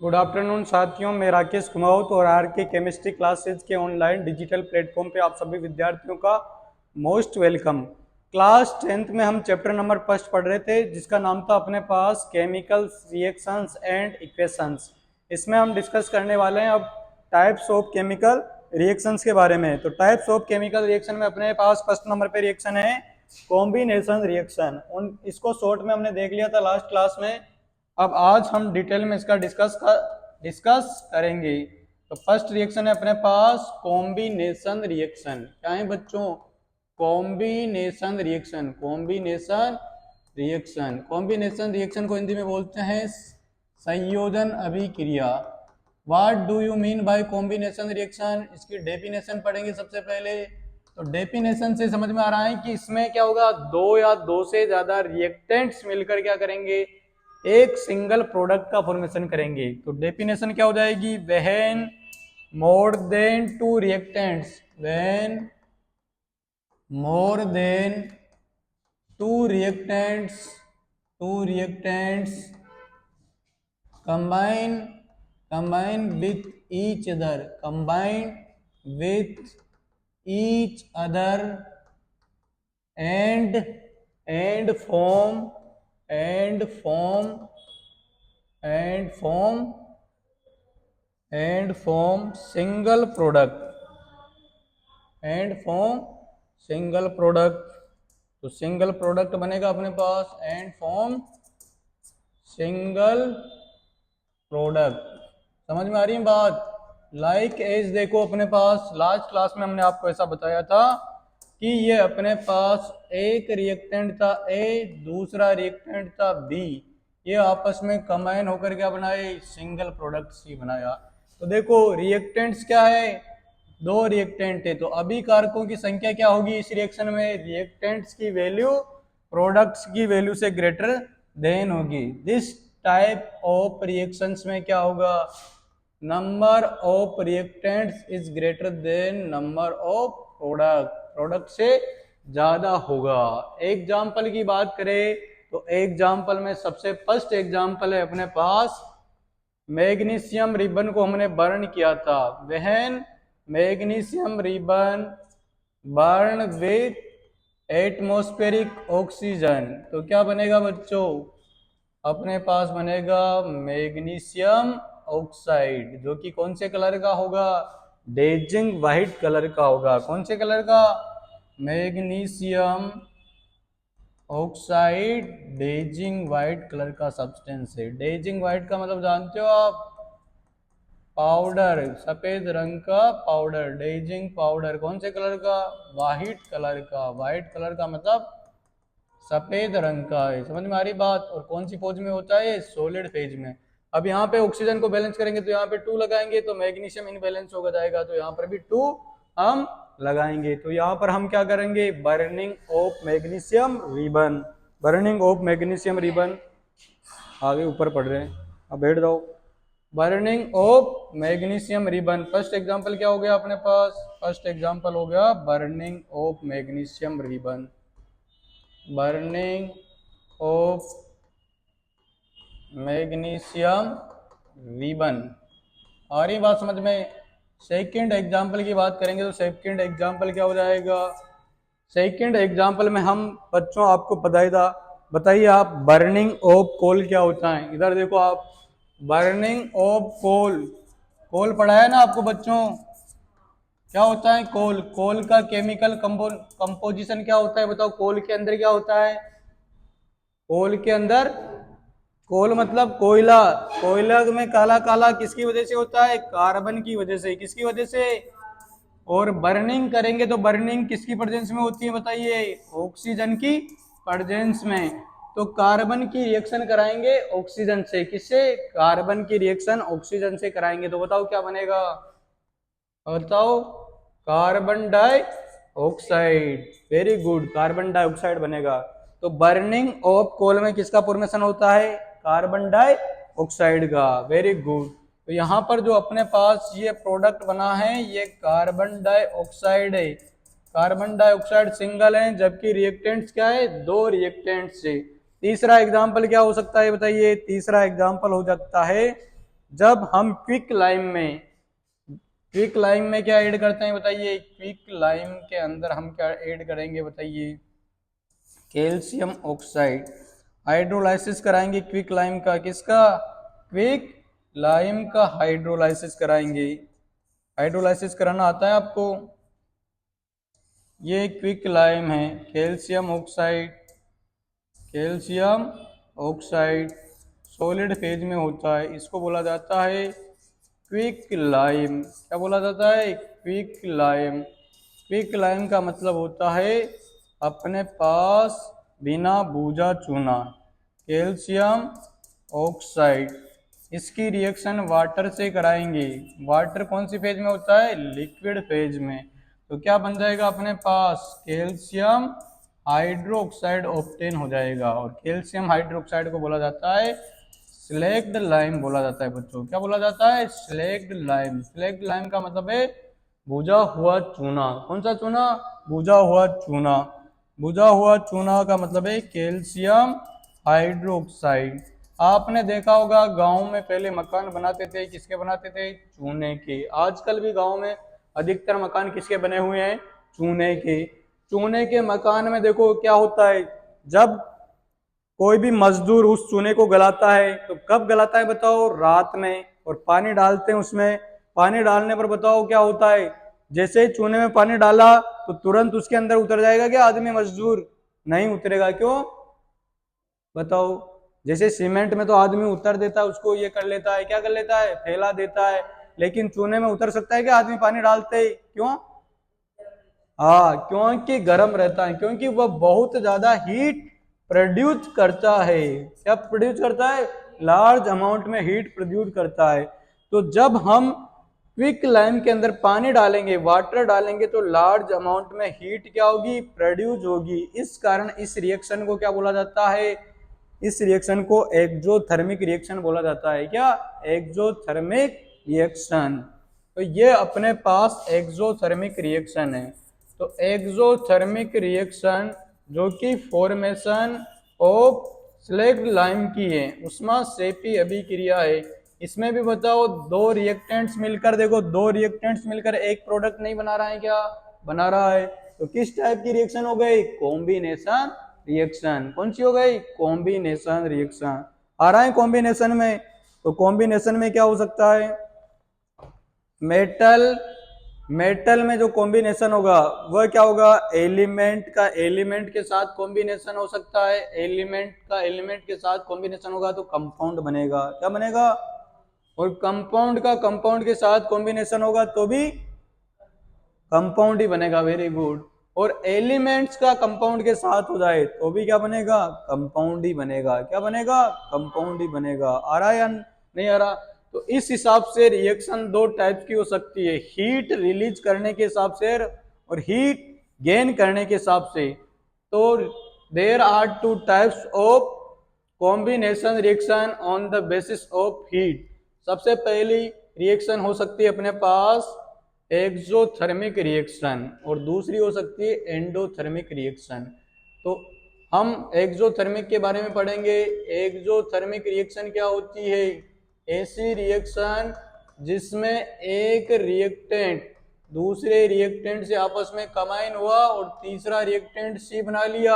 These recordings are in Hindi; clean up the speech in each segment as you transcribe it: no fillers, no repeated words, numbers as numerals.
गुड आफ्टरनून साथियों, मैं राकेश कुमावत और आर के केमिस्ट्री क्लासेज के ऑनलाइन डिजिटल प्लेटफॉर्म पे आप सभी विद्यार्थियों का मोस्ट वेलकम। क्लास 10th में हम चैप्टर नंबर फर्स्ट पढ़ रहे थे जिसका नाम था अपने पास केमिकल रिएक्शंस एंड इक्वेशंस। इसमें हम डिस्कस करने वाले हैं अब टाइप्स ऑफ केमिकल रिएक्शंस के बारे में। तो टाइप्स ऑफ केमिकल रिएक्शन में अपने पास फर्स्ट नंबर पे रिएक्शन है कॉम्बिनेशन रिएक्शन। उन इसको शॉर्ट में हमने देख लिया था लास्ट क्लास में। अब आज हम डिटेल में इसका डिस्कस करेंगे। तो फर्स्ट रिएक्शन है अपने पास कॉम्बिनेशन रिएक्शन। क्या है बच्चों? Combination reaction. Combination reaction combination reaction को हिंदी में बोलते हैं संयोजन अभिक्रिया। What do you mean by combination reaction? इसकी डेफिनेशन पढ़ेंगे सबसे पहले। तो डेफिनेशन से समझ में आ रहा है कि इसमें क्या होगा, दो या दो से ज्यादा रिएक्टेंट्स मिलकर क्या करेंगे, एक सिंगल प्रोडक्ट का फॉर्मेशन करेंगे। तो डेफिनेशन क्या हो जाएगी, when more than to reactants, when more than to reactants combine with each other, combine with each other and form and form single product तो सिंगल प्रोडक्ट बनेगा अपने पास एंड फॉर्म सिंगल प्रोडक्ट। समझ में आ रही है बात? लाइक एज देखो, अपने पास लास्ट क्लास में हमने आपको ऐसा बताया था कि ये अपने पास एक रिएक्टेंट था ए, दूसरा रिएक्टेंट था बी, ये आपस में कंबाइन होकर क्या बनाए, सिंगल प्रोडक्ट सी बनाया। तो देखो रिएक्टेंट्स क्या है, दो रिएक्टेंट है, तो अभिकारकों की संख्या क्या होगी इस रिएक्शन में, रिएक्टेंट्स की वैल्यू प्रोडक्ट्स की वैल्यू से ग्रेटर देन होगी। दिस टाइप ऑफ रिएक्शंस में क्या होगा, number of reactants is greater than number of product से ज्यादा होगा। एग्जाम्पल की बात करें तो एग्जाम्पल में सबसे फर्स्ट एग्जाम्पल है अपने पास मैग्नीशियम रिबन को हमने बर्न किया था। When magnesium ribbon burn with atmospheric oxygen, तो क्या बनेगा बच्चों, अपने पास बनेगा मैग्नीशियम ऑक्साइड, जो कि कौन से कलर का होगा, डेजिंग व्हाइट कलर का होगा। कौन से कलर का, मैग्नीशियम ऑक्साइड डेजिंग व्हाइट कलर का सब्सटेंस है। डेजिंग व्हाइट का मतलब जानते हो आप, पाउडर, सफेद रंग का पाउडर, डेजिंग पाउडर। कौन से कलर का, व्हाइट कलर का। व्हाइट कलर का मतलब सफेद रंग का है। समझ में आ रही बात? और कौन सी फेज में होता है, सॉलिड फेज में। अब यहाँ पे ऑक्सीजन को बैलेंस करेंगे तो यहाँ पे 2 लगाएंगे तो मैग्नीशियम इनबैलेंस होगा जाएगा, तो यहाँ पर भी 2 हम लगाएंगे। तो यहाँ पर हम क्या करेंगे, burning of magnesium ribbon, burning of magnesium ribbon. आगे ऊपर पढ़ रहे हैं, अब बैठ जाओ। Burning of magnesium ribbon, first example क्या हो गया अपने पास, फर्स्ट एग्जांपल हो गया burning of magnesium ribbon, burning of magnesium ribbon. आ रही बात समझ में? सेकंड एग्जांपल की बात करेंगे तो सेकंड एग्जांपल क्या हो जाएगा, सेकंड एग्जांपल में हम बच्चों आपको बताइए आप, बर्निंग ऑफ कोल क्या होता है। इधर देखो आप, बर्निंग ऑफ कोल, कोल पढ़ा है ना आपको बच्चों, क्या होता है कोल, कोल का केमिकल कंपोजिशन क्या होता है बताओ, कोल के अंदर क्या होता है, कोल के अंदर, कोल मतलब कोयला, कोयला में काला काला किसकी वजह से होता है, कार्बन की वजह से। किसकी वजह से? और बर्निंग करेंगे तो बर्निंग किसकी प्रेजेंस में होती है बताइए, ऑक्सीजन की प्रेजेंस में। तो कार्बन की रिएक्शन कराएंगे ऑक्सीजन से, किससे, कार्बन की रिएक्शन ऑक्सीजन से कराएंगे, तो बताओ क्या बनेगा, बताओ, carbon dioxide. Very good, carbon dioxide बनेगा। तो बर्निंग ऑफ कोल में किसका फॉर्मेशन होता है, कार्बन डाइऑक्साइड का। Very good. तो यहाँ पर जो अपने पास ये प्रोडक्ट बना है ये कार्बन डाइऑक्साइड है। कार्बन डाइऑक्साइड सिंगल है, जबकि रिएक्टेंट्स क्या है, दो रिएक्टेंट्स है। तीसरा एग्जाम्पल क्या हो सकता है बताइए, तीसरा एग्जाम्पल हो सकता है जब हम क्विक लाइम में क्या ऐड करते हैं बताइए? क्विक लाइम के अंदर हम क्या ऐड करेंगे बताइए? Calcium oxide. हाइड्रोलाइसिस कराएंगे क्विक लाइम का, किसका? क्विक लाइम का हाइड्रोलाइसिस कराएंगे। हाइड्रोलाइसिस कराना आता है आपको? ये क्विक लाइम है, कैल्शियम ऑक्साइड सॉलिड फेज में होता है, इसको बोला जाता है क्विक लाइम। क्या बोला जाता है? Quick lime. क्विक लाइम का मतलब होता है अपने पास बिना बूझा चूना, कैल्शियम ऑक्साइड। इसकी रिएक्शन वाटर से कराएंगे। वाटर कौन सी फेज में होता है? लिक्विड फेज में। तो क्या बन जाएगा अपने पास? कैल्शियम हाइड्रोक्साइड ऑब्टेन हो जाएगा। और कैल्शियम हाइड्रोक्साइड को बोला जाता है स्लैग्ड लाइम बोला जाता है बच्चों। क्या बोला जाता है? Slagged lime. स्लैग्ड लाइम का मतलब है बुझा हुआ चूना। कौन सा चूना? बुझा हुआ चूना। बुझा हुआ चूना का मतलब है कैल्शियम हाइड्रोक्साइड। आपने देखा होगा गांव में पहले मकान बनाते थे, किसके बनाते थे? चूने के। आजकल भी गांव में अधिकतर मकान किसके बने हुए हैं? चूने के। चूने के मकान में देखो क्या होता है, जब कोई भी मजदूर उस चूने को गलाता है तो कब गलाता है बताओ? रात में। और पानी डालते हैं उसमें। पानी डालने पर बताओ क्या होता है? जैसे ही चूने में पानी डाला तो तुरंत उसके अंदर उतर जाएगा क्या आदमी मजदूर? नहीं उतरेगा। क्यों बताओ? जैसे सीमेंट में तो आदमी उतर देता है, उसको ये कर लेता है, क्या कर लेता है? फैला देता है। लेकिन चूने में उतर सकता है क्या आदमी पानी डालते ही? क्यों? हाँ, क्योंकि गर्म रहता है, क्योंकि वह बहुत ज्यादा हीट प्रोड्यूस करता है। क्या प्रोड्यूस करता है? लार्ज अमाउंट में हीट प्रोड्यूस करता है। तो जब हम क्विक लाइम के अंदर पानी डालेंगे, वाटर डालेंगे, तो लार्ज अमाउंट में हीट क्या होगी? प्रोड्यूस होगी। इस कारण इस रिएक्शन को क्या बोला जाता है? इस रिएक्शन को एक्सोथर्मिक रिएक्शन बोला जाता है। क्या? Exothermic reaction. तो ये अपने पास एक्सोथर्मिक रिएक्शन है। तो एक्सोथर्मिक रिएक्शन जो कि फॉर्मेशन ऑफ स्लैग्ड लाइम की है, ऊष्माक्षेपी अभिक्रिया है। इसमें भी बताओ दो रिएक्टेंट्स मिलकर, देखो दो रिएक्टेंट्स मिलकर एक प्रोडक्ट नहीं बना रहा है? क्या बना रहा है? तो किस टाइप की रिएक्शन हो गई? Combination reaction. कौन सी हो गई? Combination reaction. आ रहा है कॉम्बिनेशन में? तो कॉम्बिनेशन में क्या हो सकता है? मेटल में जो कॉम्बिनेशन होगा वह क्या होगा? एलिमेंट का एलिमेंट के साथ कॉम्बिनेशन हो सकता है। एलिमेंट का एलिमेंट के साथ कॉम्बिनेशन होगा तो कंपाउंड बनेगा। क्या बनेगा? और कंपाउंड का कंपाउंड के साथ कॉम्बिनेशन होगा तो भी कंपाउंड ही बनेगा। Very good. और एलिमेंट्स का कंपाउंड के साथ हो जाए तो भी क्या बनेगा? कंपाउंड ही बनेगा। क्या बनेगा? कंपाउंड ही बनेगा। आ रहा है या नहीं आ रहा? तो इस हिसाब से रिएक्शन दो टाइप की हो सकती है, हीट रिलीज करने के हिसाब से और हीट गेन करने के हिसाब से। तो there are two types of combination reaction on the basis of heat. सबसे पहली रिएक्शन हो सकती है अपने पास एक्सोथर्मिक रिएक्शन, और दूसरी हो सकती है एंडोथर्मिक रिएक्शन। तो हम एक्सोथर्मिक के बारे में पढ़ेंगे। एक्सोथर्मिक रिएक्शन क्या होती है? ऐसी रिएक्शन जिसमें एक रिएक्टेंट दूसरे रिएक्टेंट से आपस में कंबाइन हुआ और तीसरा रिएक्टेंट सी बना लिया,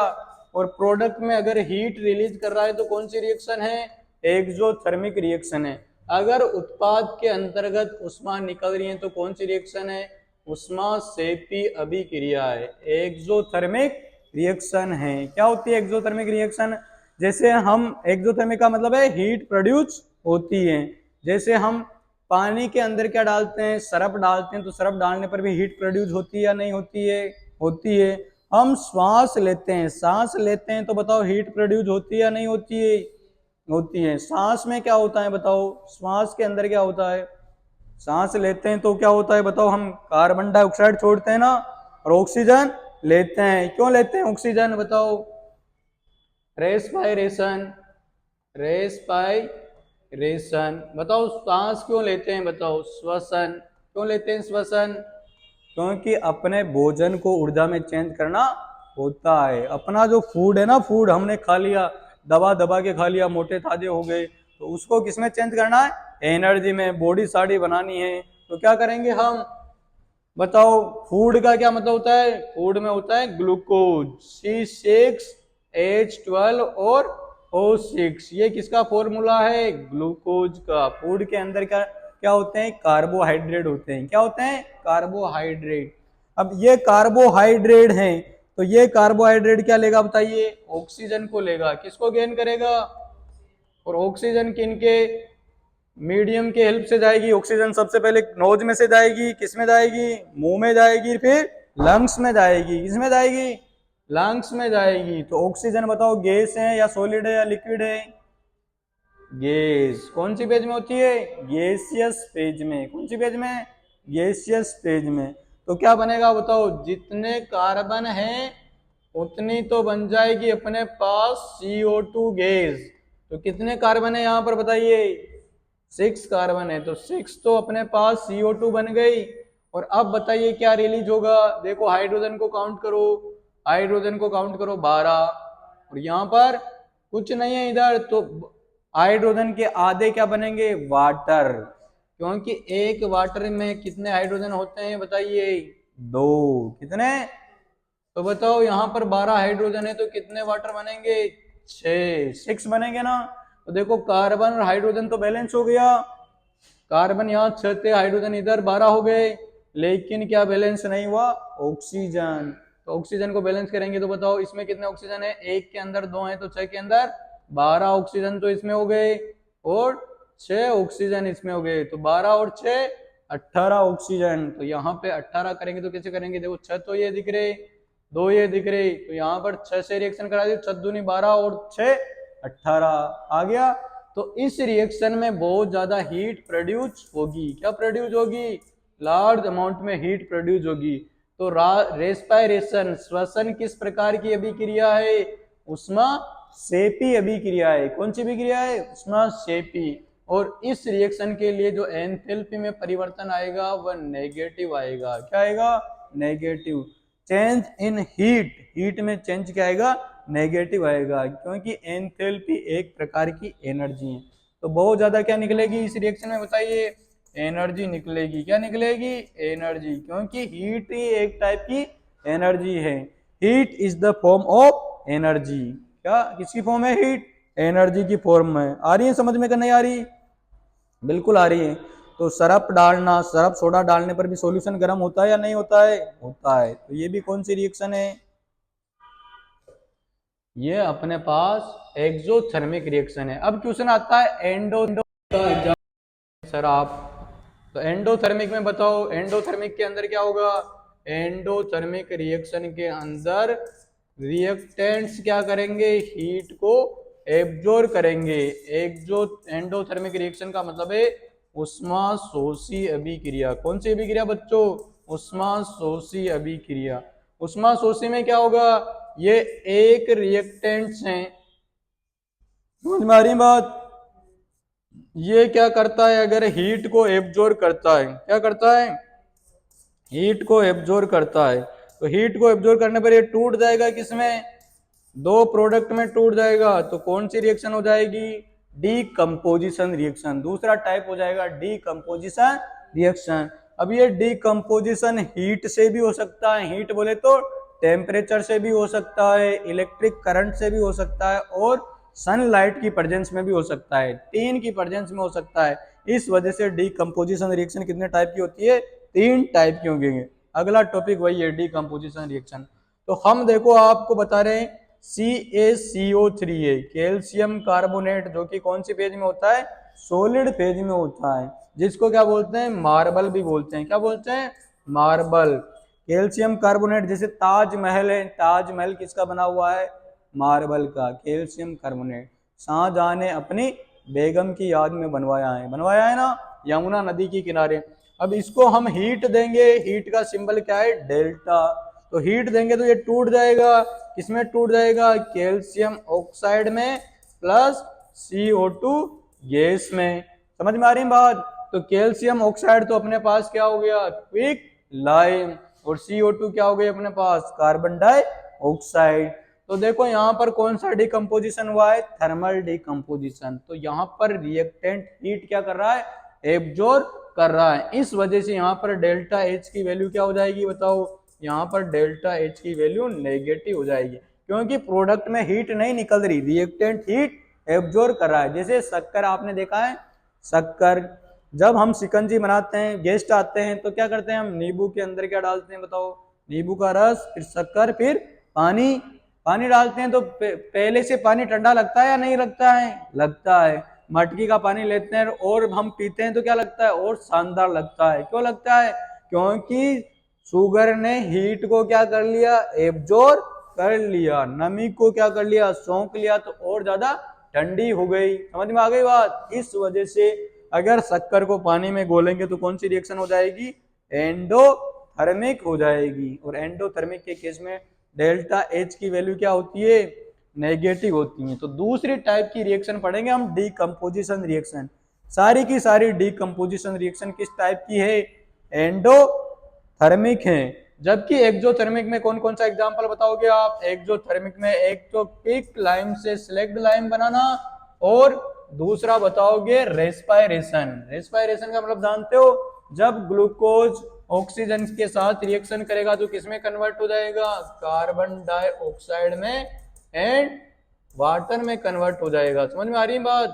और प्रोडक्ट में अगर हीट रिलीज कर रहा है तो कौन सी रिएक्शन है? एक्सोथर्मिक रिएक्शन है। अगर उत्पाद के अंतर्गत ऊष्मा निकल रही है तो कौन सी रिएक्शन है? ऊष्माक्षेपी अभिक्रिया है, एक्सोथर्मिक रिएक्शन है। क्या होती है एक्सोथर्मिक रिएक्शन? जैसे हम एक्सोथर्मिक का मतलब है हीट प्रोड्यूस होती है। जैसे हम पानी के अंदर क्या डालते हैं? सरफ डालते हैं, तो सरफ डालने पर भी हीट प्रोड्यूस होती है या नहीं होती है? होती है। हम सांस लेते हैं तो बताओ हीट प्रोड्यूस होती है या नहीं होती है? होती है। सांस में क्या होता है बताओ? सांस के अंदर क्या होता है? सांस लेते हैं तो क्या होता है बताओ? हम कार्बन डाइऑक्साइड छोड़ते हैं ना, और ऑक्सीजन लेते हैं। क्यों लेते हैं ऑक्सीजन बताओ? रेस्पायरेशन। रेस्पायरेशन। बताओ सांस क्यों लेते हैं? बताओ श्वसन। क्यों लेते हैं श्वसन? क्योंकि अपने भोजन को ऊर्जा में चेंज करना होता है। अपना जो फूड है ना, फूड हमने खा लिया, दबा दबा के खा लिया, मोटे ताजे हो गए, तो उसको किसमें चेंज करना है? एनर्जी में बॉडी साड़ी बनानी है तो क्या करेंगे हम, बताओ। फूड का क्या मतलब होता है, फूड में होता है ग्लूकोज, C6H12 और O6, ये किसका फॉर्मूला है, ग्लूकोज का। फूड के अंदर क्या क्या होते हैं, कार्बोहाइड्रेट होते हैं। क्या होते हैं, कार्बोहाइड्रेट। अब ये कार्बोहाइड्रेट हैं तो ये कार्बोहाइड्रेट क्या लेगा बताइए, ऑक्सीजन को लेगा। किसको गेन करेगा, और ऑक्सीजन किनके मीडियम के हेल्प से जाएगी। ऑक्सीजन सबसे पहले नोज में से जाएगी, किस में जाएगी, मुंह में जाएगी, फिर लंग्स में जाएगी। किस में जाएगी, लंग्स में जाएगी। तो ऑक्सीजन बताओ गैस है या सॉलिड है या लिक्विड है, गैस। कौन सी फेज में होती है, गैसियस फेज में। कौन सी फेज में, गैसियस फेज में। तो क्या बनेगा बताओ, जितने कार्बन है उतनी तो बन जाएगी अपने पास CO2 गैस। तो कितने कार्बन है यहाँ पर बताइए, 6 कार्बन है, तो 6 तो अपने पास CO2 बन गई। और अब बताइए क्या रिलीज होगा, देखो हाइड्रोजन को काउंट करो, हाइड्रोजन को काउंट करो 12, और यहाँ पर कुछ नहीं है इधर, तो हाइड्रोजन के आधे क्या बनेंगे, वाटर। क्योंकि एक वाटर में कितने हाइड्रोजन होते हैं बताइए, 2। कितने, तो बताओ यहाँ पर 12 हाइड्रोजन है तो कितने वाटर बनेंगे, 6 बनेंगे ना। तो देखो कार्बन और हाइड्रोजन तो बैलेंस हो गया, कार्बन यहाँ 6 थे, हाइड्रोजन इधर 12 हो गए। लेकिन क्या बैलेंस नहीं हुआ, ऑक्सीजन। तो ऑक्सीजन को बैलेंस करेंगे तो बताओ इसमें कितने ऑक्सीजन है, 1 के अंदर 2 है तो 6 के अंदर 12 ऑक्सीजन तो इसमें हो गए, और 6 ऑक्सीजन इसमें हो गए। तो 12 और 6 18 ऑक्सीजन। तो यहाँ पे 18 करेंगे तो कैसे करेंगे, देखो 6 तो ये दिख रहे, 2 ये दिख रहे, तो यहाँ पर 6 से रिएक्शन करा दिए, 6 दूनी 12 और 6 18 आ गया। तो इस रिएक्शन में बहुत ज्यादा हीट प्रोड्यूस होगी। क्या प्रोड्यूस होगी, लार्ज अमाउंट में हीट प्रोड्यूस होगी। तो रेस्पायरेशन, श्वसन किस प्रकार की अभिक्रिया है, उष्मा शेपी अभिक्रिया है। कौन सी अभिक्रिया है, उष्मा शेपी। और इस रिएक्शन के लिए जो एंथैल्पी में परिवर्तन आएगा वह नेगेटिव आएगा। क्या आएगा, negative. Change in heat, heat में चेंज क्या आएगा, नेगेटिव आएगा, क्योंकि एंथैल्पी एक प्रकार की एनर्जी है। तो बहुत ज्यादा क्या निकलेगी इस रिएक्शन में बताइए, एनर्जी निकलेगी। क्या निकलेगी, एनर्जी, क्योंकि हीट ही एक टाइप की एनर्जी है। Heat is the form of energy. क्या, किसकी फॉर्म है, हीट एनर्जी की फॉर्म में। आ रही है समझ में, क्या नहीं आ रही, बिल्कुल आ रही है। तो सरफ डालना, सरफ सोडा डालने पर भी सॉल्यूशन गर्म होता है या नहीं होता है, होता है। तो ये भी कौन सी रिएक्शन है, ये अपने पास एक्सोथर्मिक रिएक्शन है। अब क्वेश्चन आता है एंडो का, सर आप, तो एंडोथर्मिक में बताओ, एंडोथर्मिक के अंदर क्या होगा, एंडोथर्मिक रिएक्शन के अंदर रिएक्टेंट्स क्या करेंगे, हीट को एब्जॉर्ब करेंगे। एंडोथर्मिक रिएक्शन का मतलब है उष्मा शोषी अभिक्रिया। कौन सी अभिक्रिया बच्चों, उष्मा शोषी अभिक्रिया। उष्मा शोषी में क्या होगा, ये एक रिएक्टेंट्स हैं, समझ में आ रही बात। ये क्या करता है, अगर हीट को एब्जॉर्ब करता है, क्या करता है, हीट को एब्जॉर्ब करता है। तो हीट को एब्जॉर्ब करने पर ये टूट जाएगा, किसमें, 2 प्रोडक्ट में टूट जाएगा। तो कौन सी रिएक्शन हो जाएगी, डीकंपोजिशन रिएक्शन। दूसरा टाइप हो जाएगा डीकंपोजिशन रिएक्शन। अब ये डीकंपोजिशन हीट से भी हो सकता है, हीट बोले तो टेम्परेचर से भी हो सकता है, इलेक्ट्रिक करंट से भी हो सकता है, और सनलाइट की प्रेजेंस में भी हो सकता है, 3 की प्रेजेंस में हो सकता है। इस वजह से डीकंपोजिशन रिएक्शन कितने टाइप की होती है, 3 टाइप की होंगी। अगला टॉपिक वही है, डीकंपोजिशन रिएक्शन। तो हम देखो आपको बता रहे हैं CaCO3 है, कैल्शियम कार्बोनेट, जो कि कौन सी फेज में होता है, सॉलिड फेज में होता है, जिसको क्या बोलते हैं, मार्बल भी बोलते हैं। क्या बोलते हैं, मार्बल। कैल्शियम कार्बोनेट, जैसे ताजमहल है, ताजमहल किसका बना हुआ है, मार्बल का, कैल्शियम कार्बोनेट। शाहजहां ने अपनी बेगम की याद में बनवाया है ना, यमुना नदी के किनारे। अब इसको हम हीट देंगे, हीट का सिंबल क्या है, डेल्टा। तो हीट देंगे तो ये टूट जाएगा, किसमें टूट जाएगा, कैल्शियम ऑक्साइड में प्लस CO2 गैस में। समझ में आ रही बात। तो कैल्शियम ऑक्साइड तो अपने पास क्या हो गया, क्विक लाइम, और CO2 क्या हो गई अपने पास, कार्बन डाइऑक्साइड। तो देखो यहाँ पर कौन सा डिकम्पोजिशन हुआ है, थर्मल डिकम्पोजिशन। तो यहाँ पर रिएक्टेंट हीट क्या कर रहा है, एब्जॉर्ब कर रहा है। इस वजह से यहाँ पर डेल्टा एच की वैल्यू क्या हो जाएगी बताओ, यहाँ पर डेल्टा एच की वैल्यू नेगेटिव हो जाएगी, क्योंकि प्रोडक्ट में हीट नहीं निकल रही, रिएक्टेंट हीट एब्जॉर्ब कर रहा है। जैसे शक्कर आपने देखा है, शक्कर जब हम शिकंजी बनाते हैं, गेस्ट आते हैं तो क्या करते हैं हम, नींबू के अंदर क्या डालते हैं बताओ, नींबू का रस, फिर शक्कर, फिर पानी। पानी डालते हैं तो पहले से पानी ठंडा लगता है या नहीं लगता है, लगता है। मटकी का पानी लेते हैं और हम पीते हैं तो क्या लगता है, और शानदार लगता है। क्यों लगता है, क्योंकि शुगर ने हीट को क्या कर लिया, एब्जॉर्ब कर लिया, नमी को क्या कर लिया, सोख लिया, तो और ज्यादा ठंडी हो गई। समझ में आ गई बात। इस वजह से अगर शक्कर को पानी में घोलेंगे तो कौन सी रिएक्शन हो जाएगी, एंडोथर्मिक हो जाएगी। और एंडोथर्मिक के केस में डेल्टा एच की वैल्यू क्या होती है, नेगेटिव होती है। तो दूसरी टाइप की रिएक्शन पढ़ेंगे हम, डीकंपोजिशन रिएक्शन। सारी की सारी डीकंपोजिशन रिएक्शन किस टाइप की है, एंडोथर्मिक है। जबकि एक्सोथर्मिक में कौन कौन सा एग्जांपल बताओगे आप, एक्सोथर्मिक में एक तो पिक लाइम से स्लैग्ड लाइम बनाना, और दूसरा बताओगे रेस्पायरेशन। रेस्पायरेशन का मतलब जानते हो, जब ग्लूकोज ऑक्सीजन के साथ रिएक्शन करेगा तो किसमें कन्वर्ट हो जाएगा, कार्बन डाइऑक्साइड में एंड वाटर में कन्वर्ट हो जाएगा। समझ में आ रही है बात।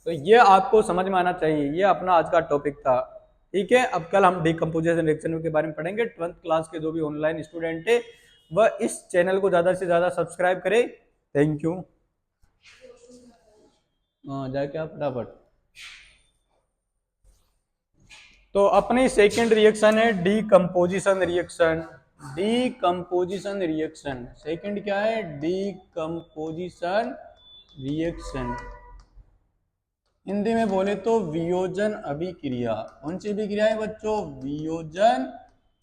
तो ये आपको समझ में आना चाहिए, ये अपना आज का टॉपिक था। ठीक है, अब कल हम डिकम्पोजिशन रिएक्शन के बारे में पढ़ेंगे। 12th क्लास के जो भी ऑनलाइन स्टूडेंट है वह इस चैनल को ज्यादा से ज्यादा सब्सक्राइब करे। Thank you. जाके आप फटाफट। तो अपनी सेकंड रिएक्शन है decomposition reaction. Decomposition reaction second क्या है, डीकंपोजिशन रिएक्शन। हिंदी में बोले तो वियोजन अभिक्रिया। कौन सी अभिक्रिया है बच्चों, वियोजन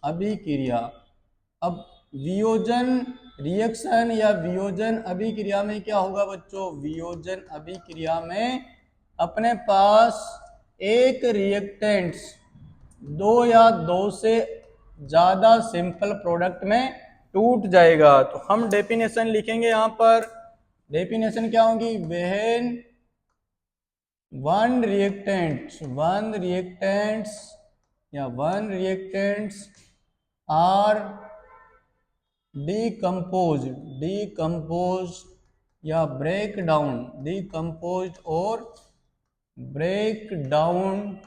अभिक्रिया। अब वियोजन रिएक्शन या वियोजन अभिक्रिया में क्या होगा बच्चों, वियोजन अभिक्रिया में अपने पास एक रिएक्टेंट्स दो या दो से ज्यादा सिंपल प्रोडक्ट में टूट जाएगा। तो हम डेफिनेशन लिखेंगे यहाँ पर। डेफिनेशन क्या होगी, when one reactants are decomposed या decomposed or break down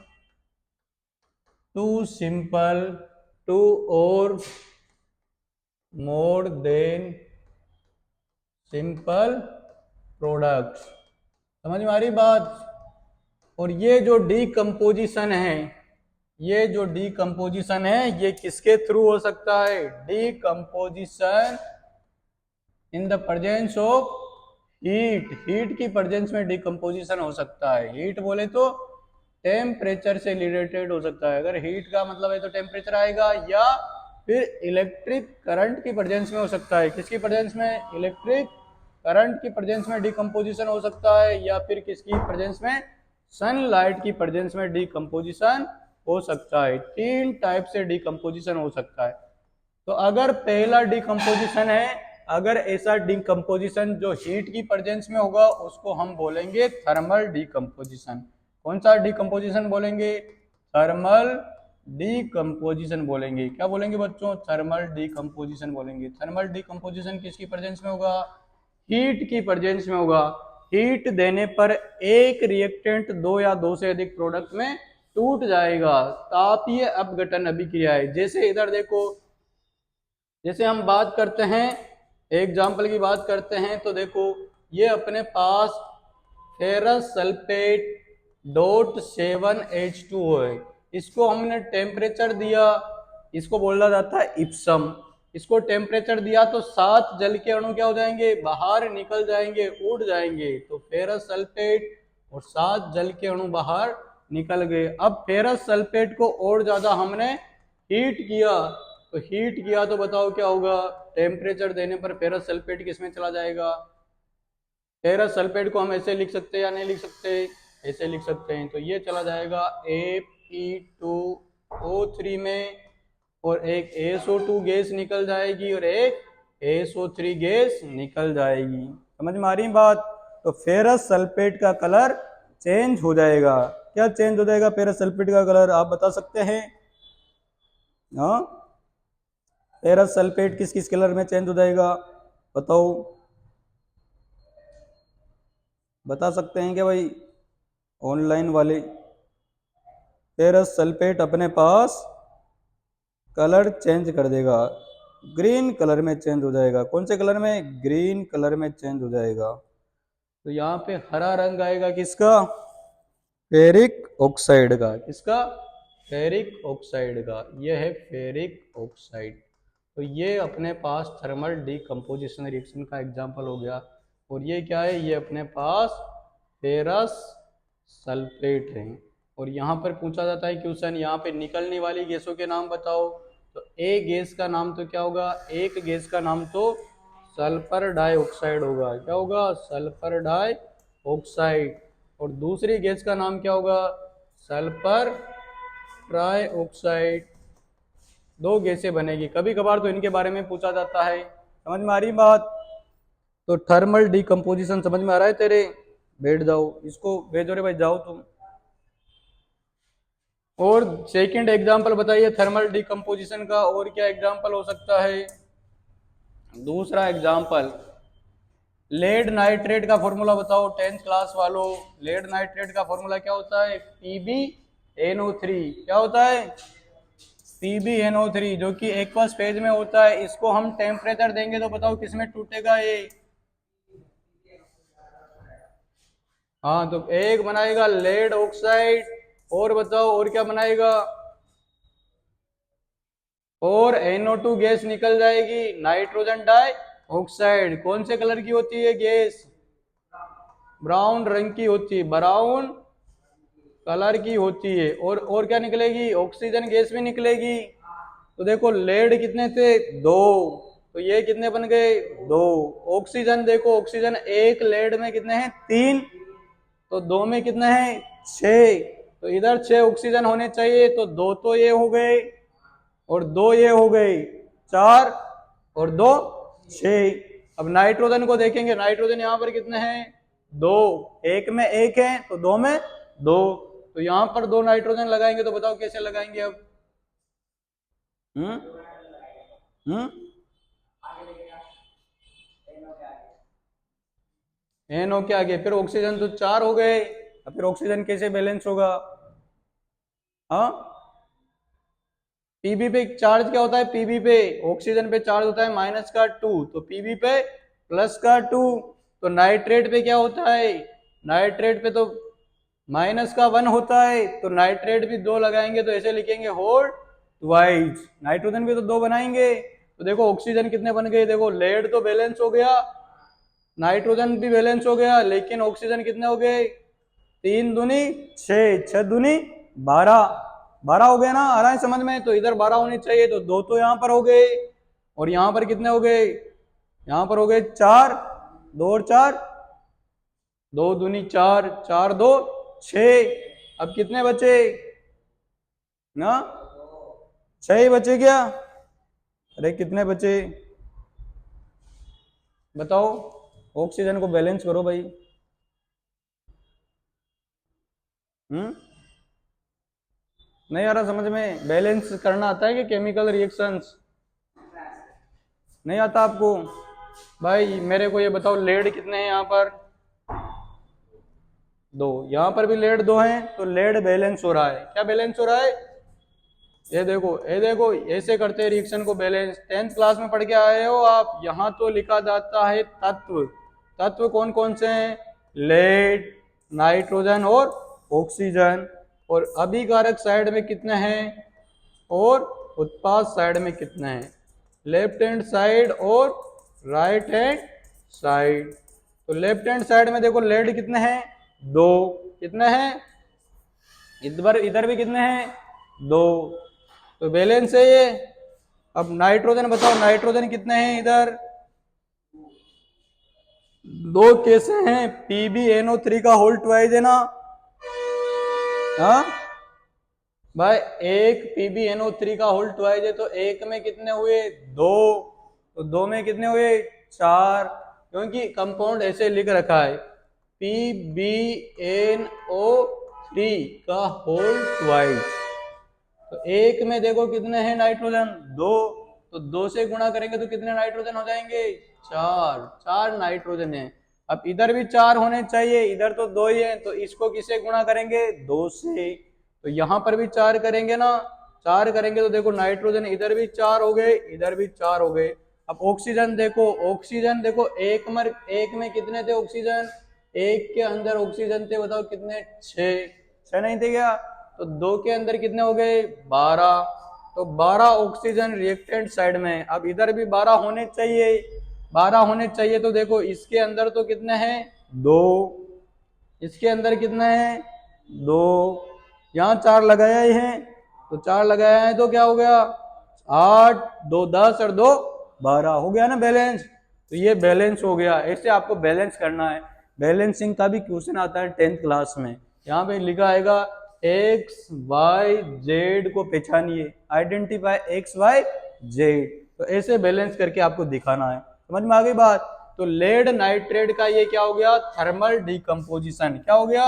to simple two or more than simple products। समझ में आ रही बात। और ये जो डीकंपोजिशन है, ये जो डीकंपोजिशन है ये किसके थ्रू हो सकता है, decomposition in the presence of heat. Heat की प्रेजेंस में डीकंपोजिशन हो सकता है। हीट बोले तो टेम्परेचर से रिलेटेड हो सकता है। अगर हीट का मतलब है तो टेम्परेचर आएगा, या फिर इलेक्ट्रिक करंट की प्रेजेंस में हो सकता है। किसकी प्रेजेंस में, इलेक्ट्रिक करंट की प्रेजेंस में डीकंपोजिशन हो सकता है, या फिर किसकी प्रेजेंस में, सनलाइट की प्रेजेंस में डीकंपोजिशन हो सकता है। तीन टाइप से डीकंपोजिशन हो सकता है। तो अगर पहला डीकंपोजिशन है, अगर ऐसा डीकंपोजिशन जो हीट की प्रेजेंस में होगा उसको हम बोलेंगे थर्मल डीकंपोजिशन। कौन सा डीकंपोजिशन बोलेंगे, थर्मल डीकंपोजिशन बोलेंगे। क्या बोलेंगे बच्चों, थर्मल डीकंपोजिशन बोलेंगे। थर्मल डीकंपोजिशन किसकी प्रेजेंस में होगा, हीट की प्रेजेंस में होगा। हीट देने पर एक रिएक्टेंट दो या दो से अधिक प्रोडक्ट में टूट जाएगा। तापीय अपघटन अभिक्रिया है। जैसे इधर देखो, जैसे हम बात करते हैं, एग्जाम्पल की बात करते हैं, तो देखो ये अपने पास फेरस सल्फेट .7H2O है। इसको हमने टेम्परेचर दिया, इसको बोला जाता है इप्सम। इसको टेम्परेचर दिया तो 7 जल के अणु क्या हो जाएंगे, बाहर निकल जाएंगे, उड़ जाएंगे। तो फेरस सल्फेट और 7 जल के अणु बाहर निकल गए। अब फेरस सल्फेट को और ज्यादा हमने हीट किया, तो हीट किया तो बताओ क्या होगा, टेम्परेचर देने पर फेरस सल्फेट किसमें चला जाएगा। फेरस सल्फेट को हम ऐसे लिख सकते हैं या नहीं लिख सकते, ऐसे लिख सकते हैं। तो ये चला जाएगा Fe2O3 में, और एक SO2 गैस निकल जाएगी और एक SO3 गैस निकल जाएगी। समझ में आ रही बात? तो फेरस सल्फेट का कलर चेंज हो जाएगा। क्या चेंज हो जाएगा फेरस सल्फेट का कलर, आप बता सकते हैं? हाँ, फेरस सल्फेट किस किस कलर में चेंज हो जाएगा, बताओ, बता सकते हैं क्या भाई ऑनलाइन वाले? फेरस सल्फेट अपने पास कलर चेंज कर देगा, ग्रीन कलर में चेंज हो जाएगा। कौन से कलर में? ग्रीन कलर में चेंज हो जाएगा। तो यहाँ पे हरा रंग आएगा किसका? फेरिक ऑक्साइड का। किसका? फेरिक ऑक्साइड का। यह है फेरिक ऑक्साइड। तो ये अपने पास थर्मल डीकम्पोजिशन रिएक्शन का एग्जाम्पल हो गया। और ये क्या है? ये अपने पास फेरस सल्फेट है। और यहाँ पर पूछा जाता है क्वेश्चन, यहाँ पे निकलने वाली गैसों के नाम बताओ। तो ए गैस का नाम तो क्या होगा? एक गैस का नाम तो सल्फर डाइऑक्साइड होगा। क्या होगा? Sulphur dioxide. और दूसरी गैस का नाम क्या होगा? Sulphur trioxide. दो गैसें बनेगी। कभी कभार तो इनके बारे में पूछा जाता है। समझ में आ रही बात? तो थर्मल डीकम्पोजिशन समझ में आ रहा है तेरे? बैठ जाओ, इसको भेजो रे भाई, जाओ तुम। और सेकंड एग्जांपल बताइए थर्मल डीकम्पोजिशन का, और क्या एग्जांपल हो सकता है? दूसरा एग्जांपल, लेड नाइट्रेट का फॉर्मूला बताओ 10th क्लास वालों। लेड नाइट्रेट का फॉर्मूला क्या होता है? PbNO3। क्या होता है? PbNO3, जो कि एक्वस फेज में होता है। इसको हम टेम्परेचर देंगे तो बताओ किसमें टूटेगा ये? हाँ, तो एक बनाएगा लेड ऑक्साइड, और बताओ और क्या बनाएगा? और NO2 गैस निकल जाएगी, नाइट्रोजन डाई ऑक्साइड। कौन से कलर की होती है गैस? ब्राउन रंग की होती है, ब्राउन कलर की होती है। और क्या निकलेगी? ऑक्सीजन गैस भी निकलेगी। तो देखो लेड कितने थे? दो। तो ये कितने बन गए? दो। ऑक्सीजन देखो, ऑक्सीजन एक लेड में कितने हैं? तीन। तो दो में कितने हैं? छह। तो इधर 6 ऑक्सीजन होने चाहिए, तो दो तो ये हो गए, और दो ये हो गए, 4, और दो 6। अब नाइट्रोजन को देखेंगे, नाइट्रोजन यहाँ पर कितने हैं? दो। एक में एक है, तो दो में दो। तो यहाँ पर दो नाइट्रोजन लगाएंगे, तो बताओ कैसे लगाएंगे अब? हम्म हम्म NO के आगे फिर ऑक्सीजन तो 4 हो गए। अब फिर ऑक्सीजन कैसे बैलेंस होगा? हाँ, पीबी पे चार्ज क्या होता है? पीबी पे ऑक्सीजन पे चार्ज होता है -2, तो पीबी पे +2। तो नाइट्रेट पे क्या होता है? नाइट्रेट पे तो -1 होता है, तो नाइट्रेट भी 2 लगाएंगे, तो ऐसे लिखेंगे होल ट्वाइस। नाइट्रोजन भी तो 2 बनाएंगे। तो देखो ऑक्सीजन कितने बन गए? देखो लेड तो बैलेंस हो गया, नाइट्रोजन भी बैलेंस हो गया, लेकिन ऑक्सीजन कितने हो गए? 3 दूनी 6, 6 दूनी 12, 12 हो गए ना? आ रहा है समझ में? तो इधर 12 होने चाहिए, तो दो तो यहाँ पर हो गए, और यहाँ पर कितने हो गए? यहाँ पर हो गए 4, 2 और 4, 2 दूनी 4, 4 2 6। अब कितने बचे ना? 6 ही बचे क्या? अरे कितने बचे बताओ? ऑक्सीजन को बैलेंस करो भाई। नहीं आ रहा समझ में? बैलेंस करना आता है कि केमिकल रिएक्शंस नहीं आता आपको? भाई मेरे को ये बताओ, लेड कितने हैं यहाँ पर? 2। यहाँ पर भी लेड 2 हैं, तो लेड बैलेंस हो रहा है। क्या बैलेंस हो रहा है? ये देखो, ये देखो, ऐसे करते हैं रिएक्शन को बैलेंस। 10th क्लास में पढ़ के आए हो आप। यहाँ तो लिखा जाता है तत्व। तत्व कौन कौन से हैं? लेड, नाइट्रोजन और ऑक्सीजन। और अभिकारक साइड में कितने हैं, और उत्पाद साइड में कितने हैं? लेफ्ट हैंड साइड और राइट हैंड साइड। तो लेफ्ट हैंड साइड में देखो लेड कितने हैं? 2। कितने हैं? इधर भी कितने हैं? 2। तो बैलेंस है ये। अब नाइट्रोजन बताओ, नाइट्रोजन कितने हैं इधर? 2 कैसे हैं? PbNO3 का होल ट्वाइस है ना? हाँ भाई, एक PbNO3 का होल ट्वाइस है, तो एक में कितने हुए? 2। तो 2 में कितने हुए 4, क्योंकि कंपाउंड ऐसे लिख रखा है PbNO3 का होल ट्वाइस। तो एक में देखो कितने हैं नाइट्रोजन 2, तो 2 से गुणा करेंगे तो कितने नाइट्रोजन हो जाएंगे 4 नाइट्रोजन है। अब इधर भी 4 होने चाहिए, इधर तो 2 ही है, तो इसको किससे गुणा करेंगे 2 से। तो यहाँ पर भी 4 करेंगे ना, 4 करेंगे तो देखो नाइट्रोजन इधर भी 4 हो गए, इधर भी 4 हो गए। अब ऑक्सीजन देखो, ऑक्सीजन देखो एक में कितने थे ऑक्सीजन, एक के अंदर ऑक्सीजन थे बताओ कितने 6 नहीं थे क्या, तो 2 के अंदर कितने हो गए 12, तो 12 ऑक्सीजन रिएक्टेंट साइड में। अब इधर भी 12 होने चाहिए, 12 होने चाहिए, तो देखो इसके अंदर तो कितने हैं 2, इसके अंदर कितने हैं 2, यहाँ 4 लगाया ही है, तो 4 लगाया है तो क्या हो गया 8, 2 10 और 2 12 हो गया ना बैलेंस। तो ये बैलेंस हो गया। ऐसे आपको बैलेंस करना है, बैलेंसिंग का भी क्वेश्चन आता है 10th क्लास में। यहाँ पे लिखा आएगा एक्स वाई जेड को पहचानिए, आइडेंटिफाई एक्स वाई जेड। तो ऐसे बैलेंस करके आपको दिखाना है, समझ में आ गई बात। तो लेड नाइट्रेट का ये क्या हो गया थर्मल डिकम्पोजिशन, क्या हो गया।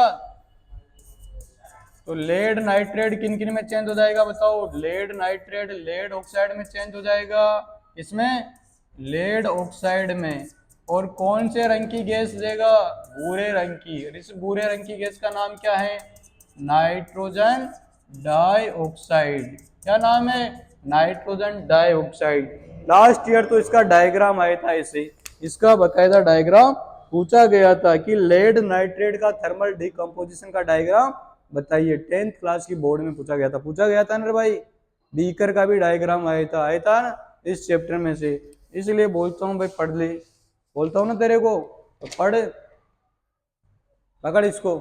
तो लेड नाइट्रेट किन किन में चेंज हो जाएगा बताओ, लेड नाइट्रेट लेड ऑक्साइड में चेंज हो जाएगा, इसमें लेड ऑक्साइड में। और कौन से रंग की गैस देगा, भूरे रंग की। इस भूरे रंग की गैस का नाम क्या है, नाइट्रोजन डाइऑक्साइड। क्या नाम है, नाइट्रोजन डाइऑक्साइड। लास्ट ईयर तो इसका डायग्राम आया था, इसे इसका बकायदा डायग्राम पूछा गया था कि लेड नाइट्रेट का थर्मल डिकम्पोजिशन का डायग्राम बताइए। 10th क्लास की बोर्ड में पूछा गया था ना भाई। बीकर का भी डायग्राम आया था ना इस चैप्टर में से, इसलिए बोलता हूँ भाई पढ़ ले, बोलता हूँ ना तेरे को तो पढ़, पकड़ इसको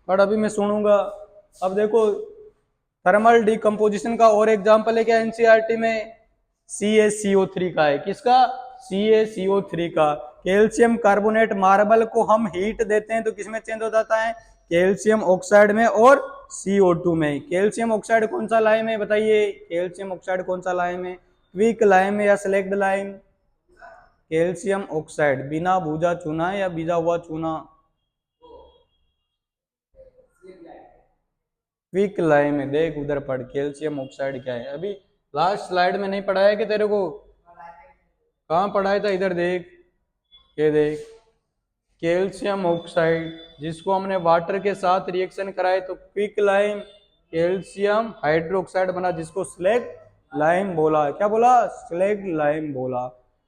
पढ़, अभी मैं सुनूंगा। अब देखो थर्मल डिकम्पोजिशन का और एग्जाम्पल है क्या एनसीईआरटी में, CaCO3 का है, किसका CaCO3 का। कैल्शियम कार्बोनेट मार्बल को हम हीट देते हैं तो किसमें चेंज हो जाता है, कैल्शियम ऑक्साइड में और CO2 में। कैल्शियम ऑक्साइड कौन सा लाइम है बताइए, कैल्शियम ऑक्साइड कौन सा लाइम है, क्विक लाइम या सिलेक्ट लाइम। कैल्शियम ऑक्साइड बिना भूजा चूना या बीजा हुआ चूना, क्विक लाइम है। देख उधर पढ़ कैल्शियम ऑक्साइड क्या है, अभी लास्ट स्लाइड में नहीं पढ़ाया कि तेरे को, कहाँ पढ़ाया था, इधर देख, ये देख कैल्शियम ऑक्साइड जिसको हमने वाटर के साथ रिएक्शन कराए तो क्विक लाइम, कैल्शियम हाइड्रोक्साइड बना जिसको स्लेक्ट लाइम बोला, क्या बोला स्लेक्ट लाइम बोला।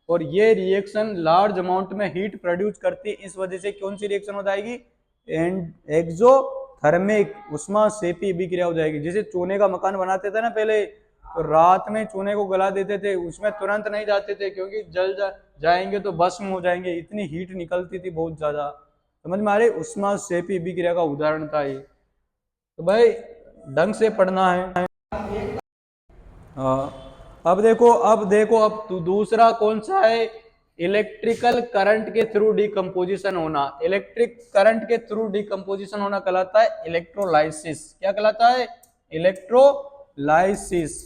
और ये रिएक्शन लार्ज अमाउंट में हीट प्रोड्यूस करती है, इस वजह से कौन सी रिएक्शन हो जाएगी, एक्सोथर्मिक उष्मा सेपी अभिक्रिया हो जाएगी। जैसे चूने का मकान बनाते थे ना पहले, तो रात में चूने को गला देते थे, उसमें तुरंत नहीं जाते थे क्योंकि जल जाएंगे तो भस्म हो जाएंगे, इतनी हीट निकलती थी बहुत ज्यादा, समझ में आ रही, उष्मा सेपी अभिक्रिया का उदाहरण था ये। तो भाई ढंग से पढ़ना है। अब देखो अब दूसरा कौन सा है, इलेक्ट्रिकल करंट के थ्रू डिकम्पोजिशन होना। इलेक्ट्रिक करंट के थ्रू डिकम्पोजिशन होना कहलाता है इलेक्ट्रोलाइसिस। क्या कहलाता है, इलेक्ट्रोलाइसिस।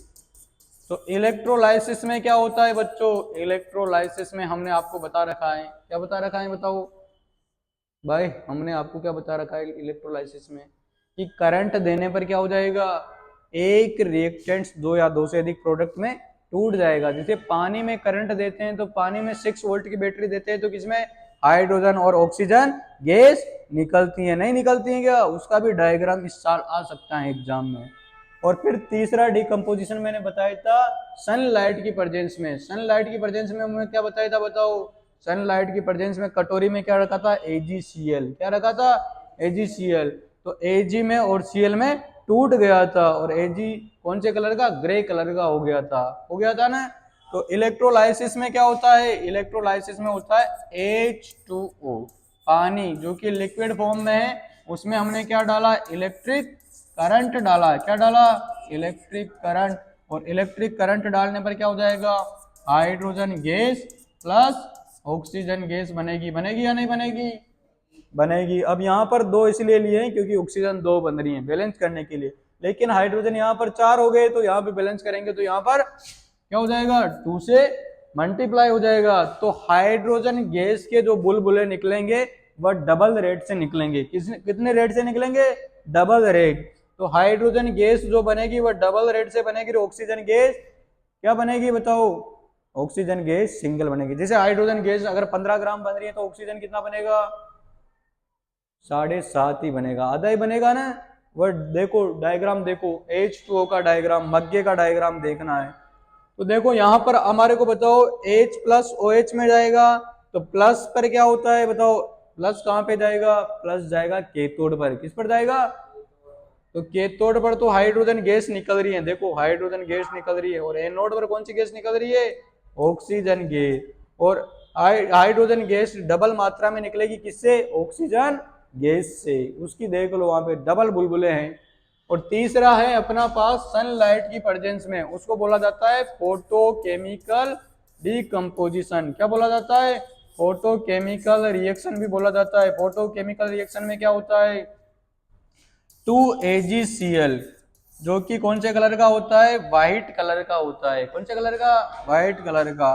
तो इलेक्ट्रोलाइसिस में क्या होता है बच्चों, इलेक्ट्रोलाइसिस में हमने आपको बता रखा है, क्या बता रखा है बताओ भाई, हमने आपको क्या बता रखा है इलेक्ट्रोलाइसिस में, कि करंट देने पर क्या हो जाएगा, एक रिएक्टेंट्स 2 या 2 से अधिक प्रोडक्ट में टूट जाएगा। जैसे पानी में करंट देते हैं तो पानी में 6 वोल्ट की बैटरी देते हैं तो किसमें हाइड्रोजन और ऑक्सीजन गैस निकलती है, नहीं निकलती है क्या, उसका भी डायग्राम इस साल आ सकता है एग्जाम में। और फिर तीसरा डिकम्पोजिशन मैंने बताया था सनलाइट की प्रेजेंस में। सनलाइट की प्रेजेंस में मैं क्या बताया था बताओ, सनलाइट की प्रेजेंस में कटोरी में क्या रखा था, AgCl, क्या रखा था AgCl। तो Ag में और Cl में टूट गया था और Ag कौन से कलर का, ग्रे कलर का हो गया था ना। तो इलेक्ट्रोलाइसिस में क्या होता है, इलेक्ट्रोलाइसिस में होता है H2O, पानी जो कि लिक्विड फॉर्म में है, उसमें हमने क्या डाला, इलेक्ट्रिक करंट डाला, क्या डाला, इलेक्ट्रिक करंट। और इलेक्ट्रिक करंट डालने पर क्या हो जाएगा, hydrogen gas plus oxygen gas बनेगी, बनेगी या नहीं बनेगी, बनेगी। अब यहाँ पर 2 इसलिए लिए हैं क्योंकि ऑक्सीजन 2 बन रही है बैलेंस करने के लिए, लेकिन हाइड्रोजन यहाँ पर 4 हो गए तो यहाँ पे बैलेंस करेंगे तो यहाँ पर क्या हो जाएगा, 2 से मल्टीप्लाई हो जाएगा। तो हाइड्रोजन गैस के जो बुलबुले निकलेंगे वह डबल रेट से निकलेंगे। कितने रेट से निकलेंगे, डबल रेट। तो हाइड्रोजन गैस जो बनेगी वह डबल रेट से बनेगी। ऑक्सीजन गैस क्या बनेगी बताओ, ऑक्सीजन गैस सिंगल बनेगी। जैसे हाइड्रोजन गैस अगर 15 ग्राम बन रही है तो ऑक्सीजन कितना बनेगा, 7.5 ही बनेगा, आधा ही बनेगा ना। वह देखो डायग्राम देखो, H2O का डायग्राम, मग्गे का डायग्राम देखना है। तो देखो यहाँ पर हमारे को बताओ H प्लस OH में जाएगा, तो प्लस पर क्या होता है बताओ, प्लस कहाँ पे जाएगा, प्लस जाएगा कैथोड पर। किस पर जाएगा, तो कैथोड पर तो हाइड्रोजन गैस निकल रही है, देखो हाइड्रोजन गैस निकल रही है। और एनोड पर कौन सी गैस निकल रही है, ऑक्सीजन गैस। और हाइड्रोजन गैस डबल मात्रा में निकलेगी किससे, ऑक्सीजन गैस से। उसकी देख लो वहां पे डबल बुलबुले हैं। और तीसरा है अपना पास सनलाइट की प्रेजेंस में, उसको बोला जाता है फोटोकेमिकल डिकम्पोजिशन। क्या बोला जाता है, फोटोकेमिकल रिएक्शन भी बोला जाता है। फोटोकेमिकल रिएक्शन में क्या होता है, 2AgCl जो कि कौन से कलर का होता है, व्हाइट कलर का होता है। कौन से कलर का, व्हाइट कलर का।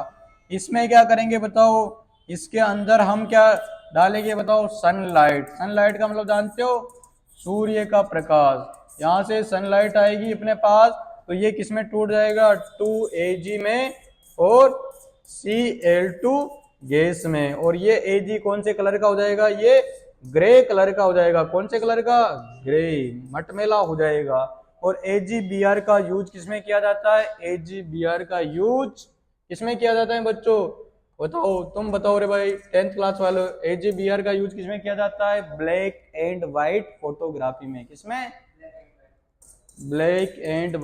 इसमें क्या करेंगे बताओ, इसके अंदर हम क्या डालेंगे बताओ, सनलाइट। सनलाइट का मतलब जानते हो, सूर्य का प्रकाश। यहाँ से सनलाइट आएगी अपने पास, तो ये किस में टूट जाएगा, 2Ag में और Cl2 गैस में। और ये Ag कौन से कलर का हो जाएगा, ये ग्रे कलर का हो जाएगा। कौन से कलर का, ग्रे, मटमेला हो जाएगा। और AgBr का यूज किसमें किया जाता है, AgBr का यूज किसमें किया जाता है बच्चों, बताओ, तुम बताओ रे भाई 10th क्लास वालों। AgBr का यूज किसमें किया जाता है, ब्लैक एंड व्हाइट फोटोग्राफी में। किसमें, ब्लैक एंड व्हाइट